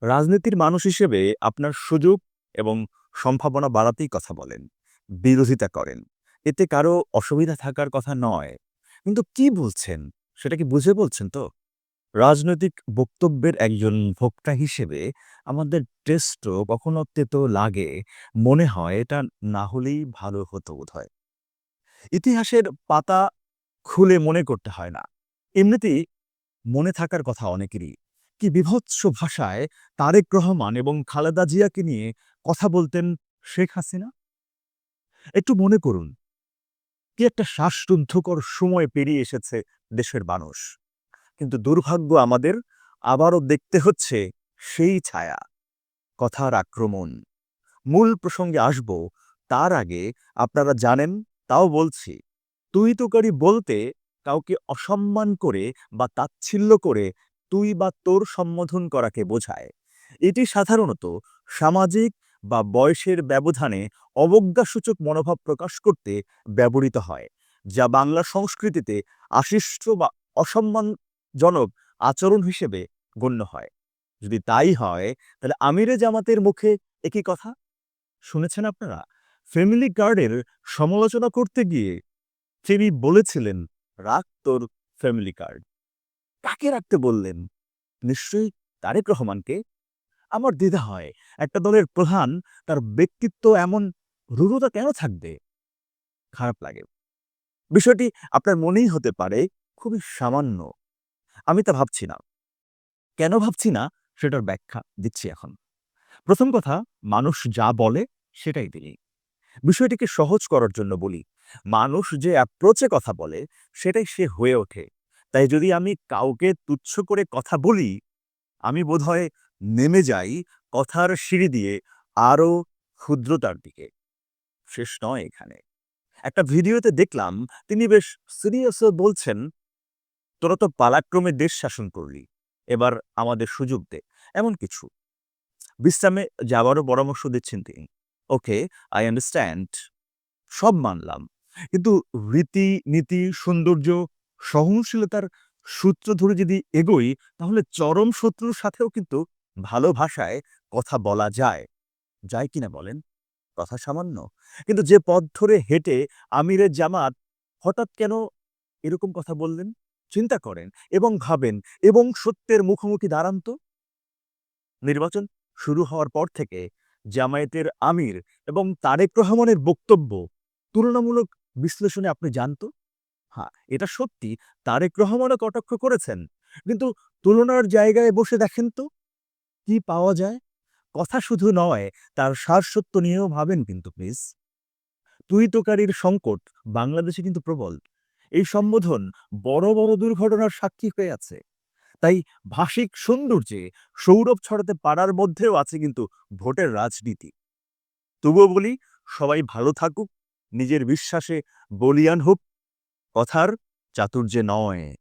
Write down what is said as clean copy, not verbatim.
রাজনীতির মানুষ হিসেবে আপনার সুযোগ এবং সম্ভাবনা বাড়াতেই কথা বলেন, বিরোধিতা করেন। এতে কারো অসুবিধা থাকার কথা নয়। কিন্তু কি বলছেন, সেটা কি বুঝে বলছেন তো? রাজনৈতিক বক্তব্যের একজন ভোক্তা হিসেবে আমাদের টেস্টও কখনো তেতো লাগে। মনে হয় এটা না হলেই ভালো হতো বোধহয়। ইতিহাসের পাতা খুলে মনে করতে হয় না। এমনিতেই মনে থাকার কথা অনেকেরই। কি বীভৎস ভাষায় তারেক রহমান এবং খালেদা জিয়াকে নিয়ে কথা বলতেন শেখ হাসিনা? একটু মনে করুন, কি একটা শ্বাসরুদ্ধকর সময় পেরিয়ে এসেছে দেশের মানুষ। কিন্তু দুর্ভাগ্য আমাদের আবারও দেখতে হচ্ছে সেই ছায়া, কথার আক্রমণ। মূল প্রসঙ্গে আসব, তার আগে আপনারা জানেন, তাও বলছি, তুই তোকারি বলতে কাউকে অসম্মান করে বা তাচ্ছিল্য করে তুই বা তোর সম্বোধন করাকে বোঝায়। এটি সাধারণত সামাজিক বা বয়সের ব্যবধানে অবজ্ঞাসূচক মনোভাব প্রকাশ করতে ব্যবহৃত হয়, যা বাংলা সংস্কৃতিতে আশিষ্ট বা অসম্মানজনক আচরণ হিসেবে গণ্য হয়। যদি তাই হয়, তাহলে আমিরে জামাতের মুখে একই কথা শুনেছেন আপনারা? ফ্যামিলি কার্ডের সমালোচনা করতে গিয়ে তিনি বলেছিলেন, "রাখ তোর ফ্যামিলি কার্ড।" কাকে রাখতে বললেন? নিশ্চয়ই তারেক রহমানকে। আমার দ্বিধা হয়, একটা দলের প্রধান, তার ব্যক্তিত্ব এমন রূঢ়তা কেন থাকবে? খারাপ লাগে। বিষয়টি আপনার মনেই হতে পারে খুবই সামান্য। আমি তা ভাবছি না। কেন ভাবছি না, সেটার ব্যাখ্যা দিচ্ছি এখন। প্রথম কথা, মানুষ যা বলে সেটাই তিনি। বিষয়টিকে সহজ করার জন্য বলি, মানুষ যে অ্যাপ্রোচে কথা বলে সেটাই সে হয়ে ওঠে। তাই যদি আমি কাউকে তুচ্ছ করে কথা বলি, আমি বোধহয় নেমে যাই কথার সিঁড়ি দিয়ে আরো ক্ষুদ্রতার দিকে। শেষ নয় এখানে। একটা ভিডিওতে দেখলাম তিনি বেশ সিরিয়াসও বলছেন, তোরা তো পালাক্রমে দেশ শাসন করলি, এবার আমাদের সুযোগ দে, এমন কিছু। বিশ্রামে যাওয়ারও পরামর্শ দিচ্ছেন তিনি। ওকে, আই আন্ডারস্ট্যান্ড, সব মানলাম। কিন্তু রীতি, নীতি, সৌন্দর্য, সহনশীলতার সূত্র ধরে যদি এগোই, তাহলে চরম শত্রুর সাথেও কিন্তু ভালো ভাষায় কথা বলা যায়। যায় কিনা বলেন? কথা সামান্য। কিন্তু যে পথ ধরে হেঁটে আমিরের জামাত হঠাৎ কেন এরকম কথা বললেন? চিন্তা করেন এবং ভাবেন এবং সত্যের মুখোমুখি দাঁড়ান তো। নির্বাচন শুরু হওয়ার পর থেকে জামায়াতের আমির এবং তারেক রহমানের বক্তব্য তুলনামূলক বিশ্লেষণে আপনি জানতো? হ্যাঁ, এটা সত্যি, তারেক রহমানও কটাক্ষ করেছেন। কিন্তু তুলনার জায়গায় বসে দেখেন তো কি পাওয়া যায়? কথা শুধু নয়, তার সারসত্য নিয়েও ভাবেন কিন্তু প্লিজ। তুই তোকারির সংকট বাংলাদেশে কিন্তু প্রবল। এই সম্বোধন বড় বড় দুর্ঘটনার সাক্ষী হয়ে আছে। তাই ভাষিক সৌন্দর্যে সৌরভ ছড়াতে পারার মধ্যেও আছে কিন্তু ভোটের রাজনীতি। তবুও বলি, সবাই ভালো থাকুক, নিজের বিশ্বাসে বলীয়ান হোক, কথার চাতুর্যে নয়।